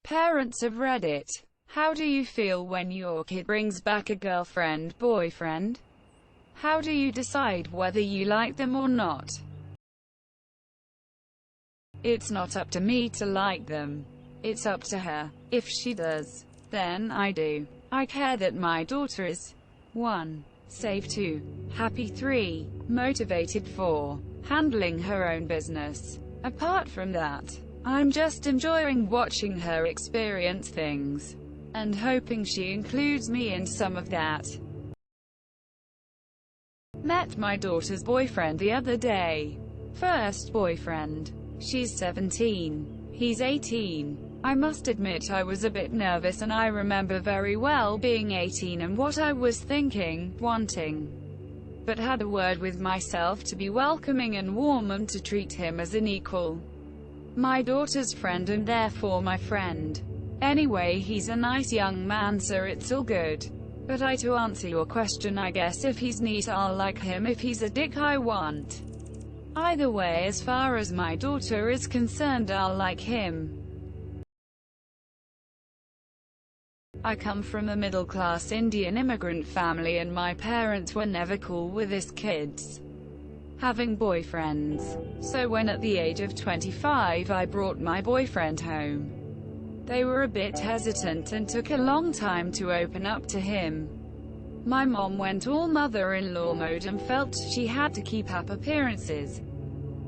Parents of Reddit. How do you feel when your kid brings back a girlfriend, boyfriend? How do you decide whether you like them or not? It's not up to me to like them. It's up to her. If she does, then I do. I care that my daughter is 1. Safe, 2. Happy, 3. Motivated, 4. Handling her own business. Apart from that, I'm just enjoying watching her experience things, and hoping she includes me in some of that. Met my daughter's boyfriend the other day. First boyfriend. She's 17. He's 18. I must admit I was a bit nervous, and I remember very well being 18 and what I was thinking, wanting. But had a word with myself to be welcoming and warm and to treat him as an equal. My daughter's friend and therefore my friend. Anyway, he's a nice young man, so it's all good. But to answer your question, I guess if he's neat I'll like him, if he's a dick I won't. Either way, as far as my daughter is concerned, I'll like him. I come from a middle-class Indian immigrant family and my parents were never cool with us kids having boyfriends. So when at the age of 25 I brought my boyfriend home, they were a bit hesitant and took a long time to open up to him. My mom went all mother-in-law mode and felt she had to keep up appearances.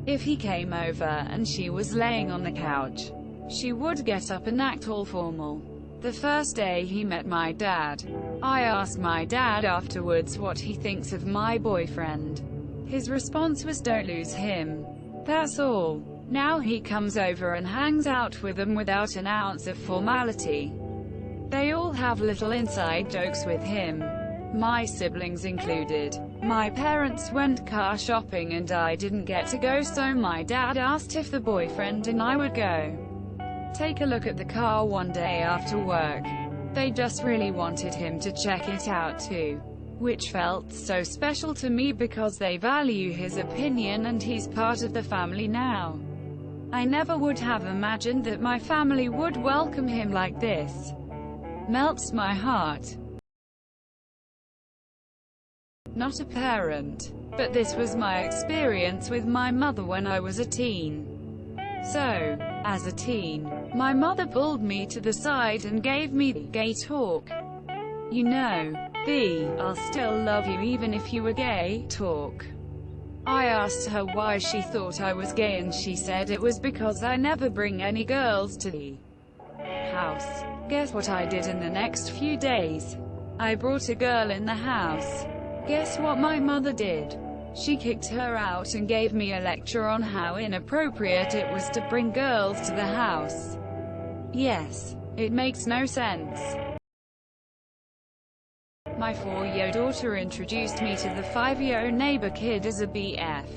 If he came over and she was laying on the couch, she would get up and act all formal. The first day he met my dad, I asked my dad afterwards what he thinks of my boyfriend. His response was, "Don't lose him. That's all." Now he comes over and hangs out with them without an ounce of formality. They all have little inside jokes with him, my siblings included. My parents went car shopping and I didn't get to go, so my dad asked if the boyfriend and I would go take a look at the car one day after work. They just really wanted him to check it out too, which felt so special to me because they value his opinion and he's part of the family now. I never would have imagined that my family would welcome him like this. Melts my heart. Not a parent, but this was my experience with my mother when I was a teen. So, as a teen, my mother pulled me to the side and gave me the gay talk. You know, the "I'll still love you even if you were gay" talk. I asked her why she thought I was gay and she said it was because I never bring any girls to the house. Guess what I did in the next few days? I brought a girl in the house. Guess what my mother did? She kicked her out and gave me a lecture on how inappropriate it was to bring girls to the house. Yes, it makes no sense. My 4-year daughter introduced me to the 5-year neighbor kid as a BF.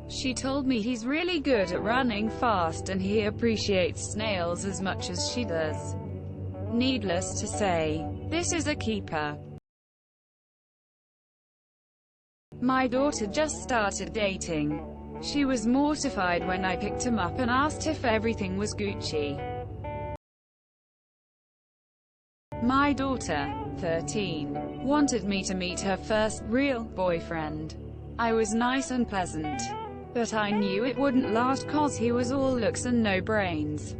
She told me he's really good at running fast and he appreciates snails as much as she does. Needless to say, this is a keeper. My daughter just started dating. She was mortified when I picked him up and asked if everything was Gucci. My daughter, 13, wanted me to meet her first real boyfriend. I was nice and pleasant, but I knew it wouldn't last cause he was all looks and no brains.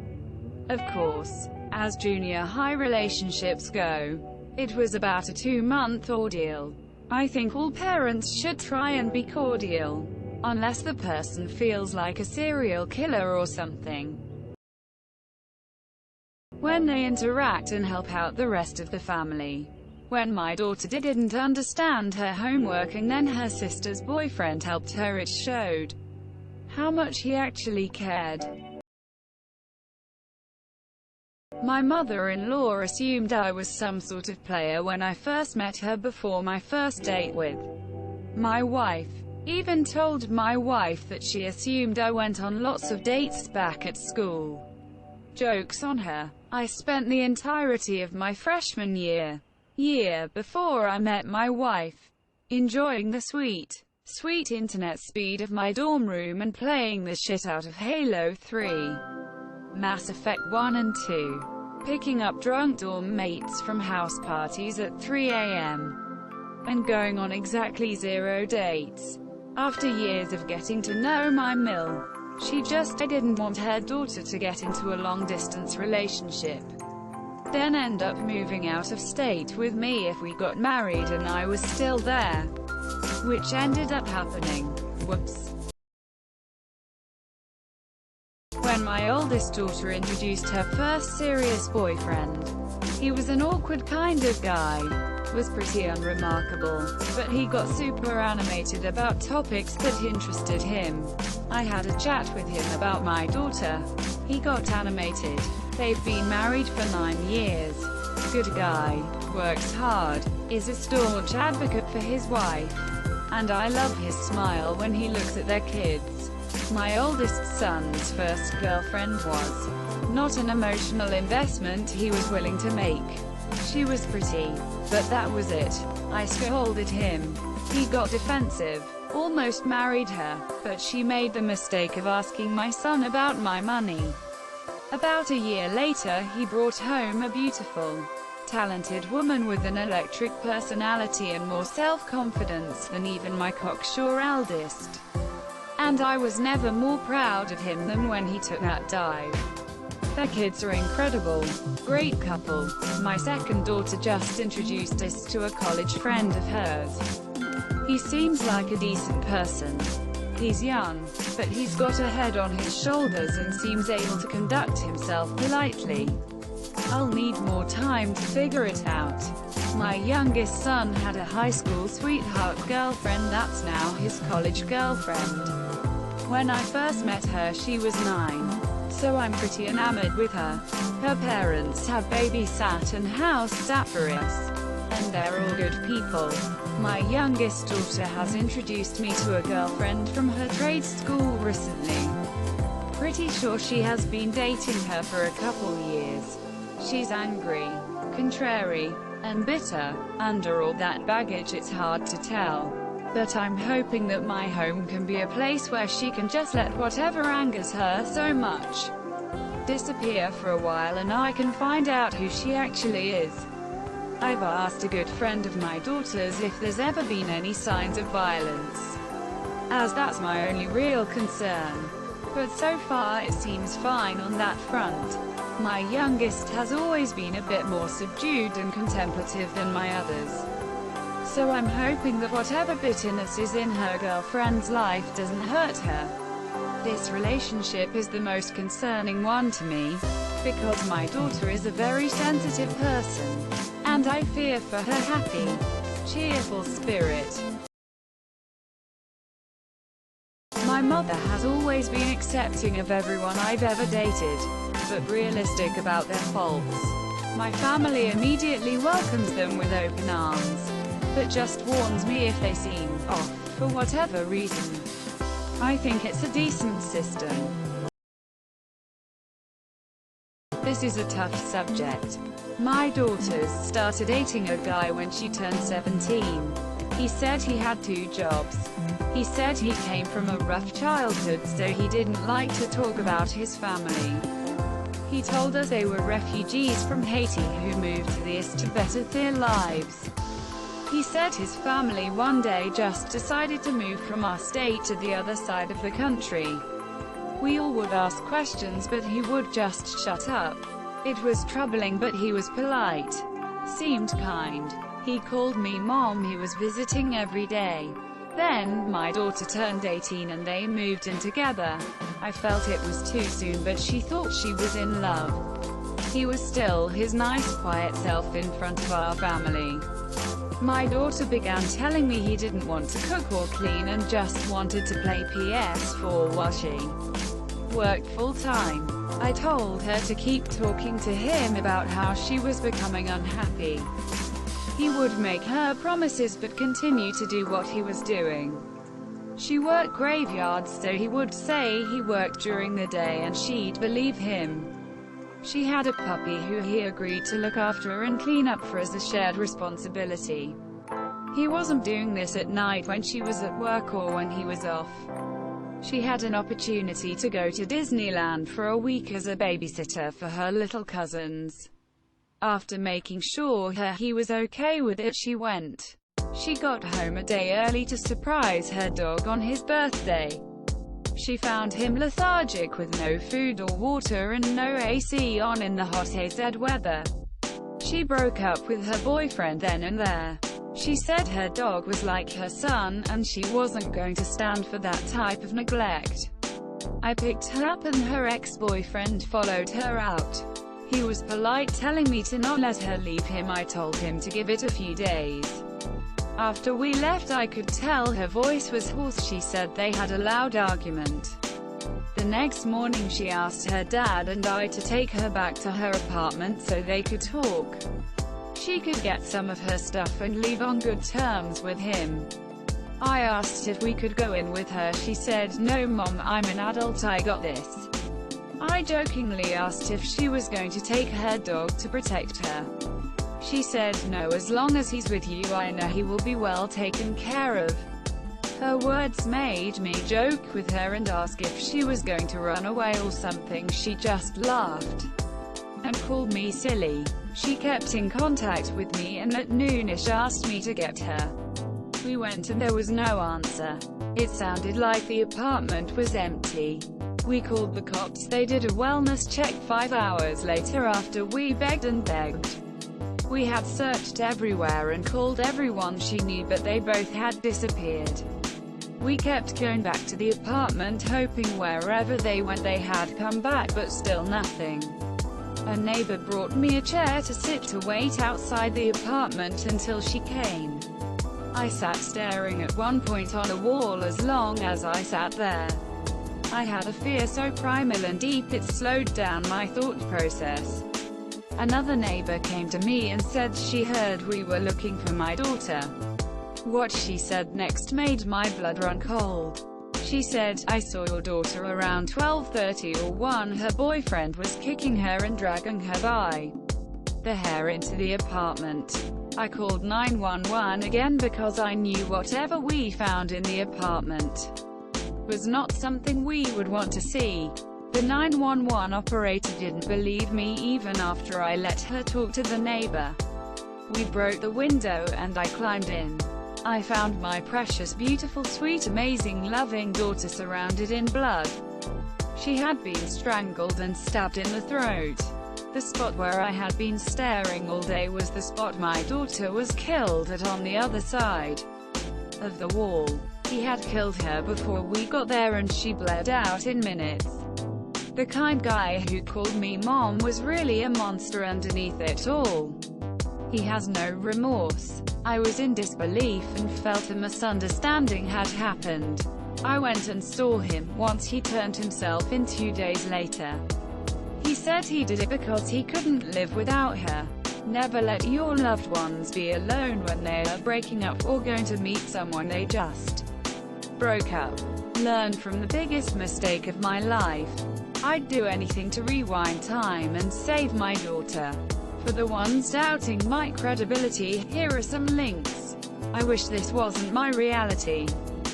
Of course, as junior high relationships go, it was about a 2-month ordeal. I think all parents should try and be cordial, unless the person feels like a serial killer or something. When they interact and help out the rest of the family. When my daughter didn't understand her homework and then her sister's boyfriend helped her, it showed how much he actually cared. My mother-in-law assumed I was some sort of player when I first met her before my first date with my wife. Even told my wife that she assumed I went on lots of dates back at school. Joke's on her. I spent the entirety of my freshman year before I met my wife, enjoying the sweet internet speed of my dorm room and playing the shit out of Halo 3, Mass Effect 1 and 2. picking up drunk dorm mates from house parties at 3 a.m. and going on exactly 0 dates. After years of getting to know my Mill, she just didn't want her daughter to get into a long-distance relationship, then end up moving out of state with me if we got married and I was still there, which ended up happening. Whoops. When my oldest daughter introduced her first serious boyfriend, he was an awkward kind of guy. Was pretty unremarkable, but he got super animated about topics that interested him. I had a chat with him about my daughter. He got animated. They've been married for 9 years. Good guy, works hard, is a staunch advocate for his wife, and I love his smile when he looks at their kids. My oldest son's first girlfriend was not an emotional investment he was willing to make. She was pretty, but that was it. I scolded him. He got defensive, almost married her, but she made the mistake of asking my son about my money. About a year later he brought home a beautiful, talented woman with an electric personality and more self-confidence than even my cocksure eldest. And I was never more proud of him than when he took that dive. Their kids are incredible. Great couple. My second daughter just introduced us to a college friend of hers. He seems like a decent person. He's young, but he's got a head on his shoulders and seems able to conduct himself politely. I'll need more time to figure it out. My youngest son had a high school sweetheart girlfriend that's now his college girlfriend. When I first met her she was 9. So I'm pretty enamored with her. Her parents have babysat and house sat for us, and they're all good people. My youngest daughter has introduced me to a girlfriend from her trade school recently. Pretty sure she has been dating her for a couple years. She's angry, contrary, and bitter. Under all that baggage it's hard to tell. But I'm hoping that my home can be a place where she can just let whatever angers her so much disappear for a while and I can find out who she actually is. I've asked a good friend of my daughter's if there's ever been any signs of violence, as that's my only real concern. But so far it seems fine on that front. My youngest has always been a bit more subdued and contemplative than my others. So I'm hoping that whatever bitterness is in her girlfriend's life doesn't hurt her. This relationship is the most concerning one to me, because my daughter is a very sensitive person, and I fear for her happy, cheerful spirit. My mother has always been accepting of everyone I've ever dated, but realistic about their faults. My family immediately welcomes them with open arms, but just warns me if they seem off, for whatever reason. I think it's a decent system. This is a tough subject. My daughter's started dating a guy when she turned 17. He said he had 2 jobs. He said he came from a rough childhood so he didn't like to talk about his family. He told us they were refugees from Haiti who moved to the US to better their lives. He said his family one day just decided to move from our state to the other side of the country. We all would ask questions but he would just shut up. It was troubling but he was polite. Seemed kind. He called me mom. He was visiting every day. Then, my daughter turned 18 and they moved in together. I felt it was too soon but she thought she was in love. He was still his nice quiet self in front of our family. My daughter began telling me he didn't want to cook or clean and just wanted to play PS4 while she worked full-time. I told her to keep talking to him about how she was becoming unhappy. He would make her promises but continue to do what he was doing. She worked graveyards so he would say he worked during the day and she'd believe him. She had a puppy who he agreed to look after and clean up for as a shared responsibility. He wasn't doing this at night when she was at work or when he was off. She had an opportunity to go to Disneyland for a week as a babysitter for her little cousins. After making sure he was okay with it, she went. She got home a day early to surprise her dog on his birthday. She found him lethargic with no food or water and no AC on in the hot AZ weather. She broke up with her boyfriend then and there. She said her dog was like her son, and she wasn't going to stand for that type of neglect. I picked her up and her ex-boyfriend followed her out. He was polite, telling me to not let her leave him. I told him to give it a few days. After we left, I could tell her voice was hoarse. She said they had a loud argument. The next morning she asked her dad and I to take her back to her apartment so they could talk. She could get some of her stuff and leave on good terms with him. I asked if we could go in with her. She said, "No mom, I'm an adult, I got this." I jokingly asked if she was going to take her dog to protect her. She said, "No, as long as he's with you, I know he will be well taken care of." Her words made me joke with her and ask if she was going to run away or something. She just laughed and called me silly. She kept in contact with me and at noonish asked me to get her. We went and there was no answer. It sounded like the apartment was empty. We called the cops. They did a wellness check 5 hours later after we begged and begged. We had searched everywhere and called everyone she knew, but they both had disappeared. We kept going back to the apartment, hoping wherever they went they had come back, but still nothing. A neighbor brought me a chair to sit to wait outside the apartment until she came. I sat staring at one point on a wall. As long as I sat there, I had a fear so primal and deep it slowed down my thought process. Another neighbor came to me and said she heard we were looking for my daughter. What she said next made my blood run cold. She said, "I saw your daughter around 12:30 or 1. Her boyfriend was kicking her and dragging her by the hair into the apartment." I called 911 again because I knew whatever we found in the apartment was not something we would want to see. The 911 operator didn't believe me even after I let her talk to the neighbor. We broke the window and I climbed in. I found my precious, beautiful, sweet, amazing, loving daughter surrounded in blood. She had been strangled and stabbed in the throat. The spot where I had been staring all day was the spot my daughter was killed at on the other side of the wall. He had killed her before we got there and she bled out in minutes. The kind guy who called me mom was really a monster underneath it all. He has no remorse. I was in disbelief and felt a misunderstanding had happened. I went and saw him. Once he turned himself in 2 days later. He said he did it because he couldn't live without her. Never let your loved ones be alone when they are breaking up or going to meet someone they just broke up. Learn from the biggest mistake of my life. I'd do anything to rewind time and save my daughter. For the ones doubting my credibility, here are some links. I wish this wasn't my reality.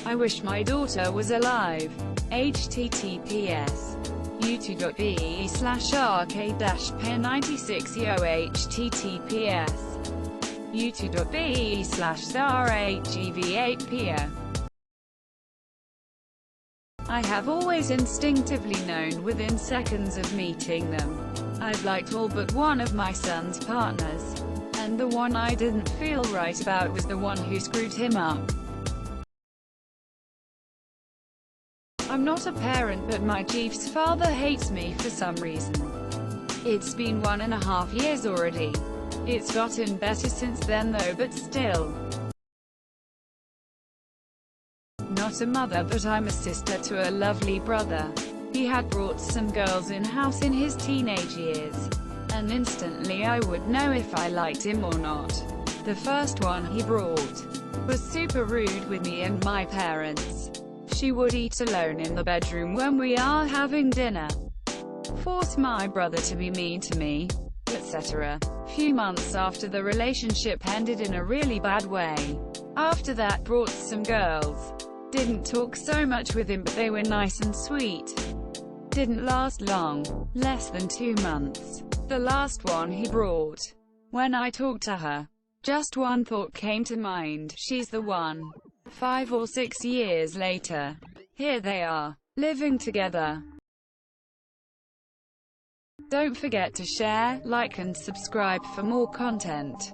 I wish my daughter was alive. https youtube.be/rk-peer96yo https youtube.be/rhgv8peer. I have always instinctively known within seconds of meeting them. I've liked all but one of my son's partners, and the one I didn't feel right about was the one who screwed him up. I'm not a parent, but my Chief's father hates me for some reason. It's been 1.5 years already. It's gotten better since then though, but still. Not a mother, but I'm a sister to a lovely brother. He had brought some girls in-house in his teenage years, and instantly I would know if I liked him or not. The first one he brought was super rude with me and my parents. She would eat alone in the bedroom when we are having dinner, force my brother to be mean to me, etc. Few months after the relationship ended in a really bad way. After that brought some girls. Didn't talk so much with him, but they were nice and sweet. Didn't last long. Less than 2 months. The last one he brought When I talked to her, just one thought came to mind: she's the one. 5 or 6 years later, here they are, living together. Don't forget to share, like and subscribe for more content.